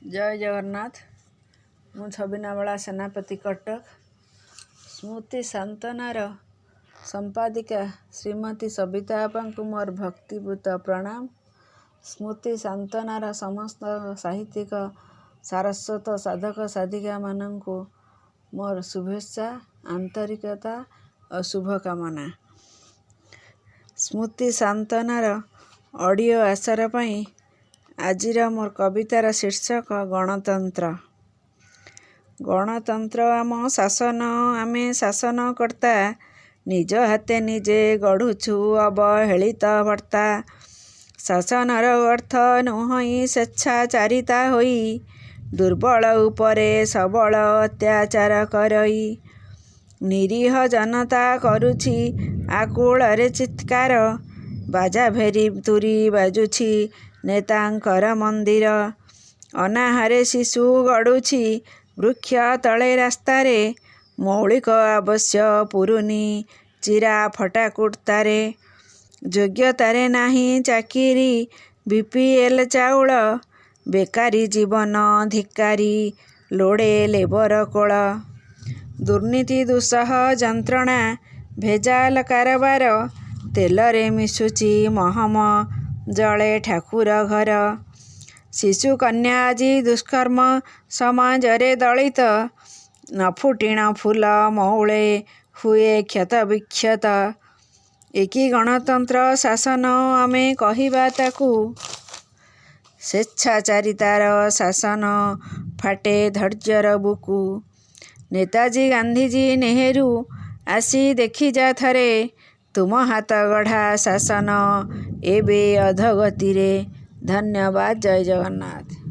जय जगन्नाथ। मु छबिनाबला सेनापति कटक। स्मृति सांत्वनार संपादिका श्रीमती सबिता आपा को मोर भक्तिपूत प्रणाम। स्मृति सांत्वनार समस्त साहित्यिक सारस्वत साधक साधिका मानंकु मोर शुभेच्छा, आंतरिकता और शुभकामना। स्मृति सांत्वनार ऑडियो आसार पई आजिर मोर कवितार शीर्षक गणतंत्र। गणतंत्र आम शासन, आमे शासनकर्ता, निज हाते निजे गढ़ुछु अवहेलित भर्ता। शासनर अर्थ नुहई स्वेच्छाचारिता होई, दुर्बल उपरे सबल अत्याचार करई। निरीह जनता करुछि आकुଳରେ चित्कार, बाजा भेरी तुरी बाजुछि नेतांकर मंदिर। अनाहारे शिशु गड़ुछि वृक्ष तले रास्तारे, मौलिक आवश्यक पुरुनी चिरा फटा कुर्तारे। योग्यतारे नाही चाकिरी बीपीएल चाउल, बेकारी जीवन धिकारी लोड़े लेबर कोल। दुर्नीति दुस्सह जंत्रणा भेजाल कारबार, तेलरे मिशुची महम जले ठाकुर घर। शिशु कन्या आजी दुष्कर्म समाजरे दलित, नफुटिण फूल मौले हुए क्षत विक्षत। एकी गणतंत्र शासन आमे कहिबा ताकू, स्वेच्छाचारितार शासन फाटे धैर्यर बुकू। नेताजी गांधीजी नेहरू आसी देखी जा थरे, तुम हाथ गढ़ा शासन एबे अधगति रे। धन्यवाद। जय जगन्नाथ।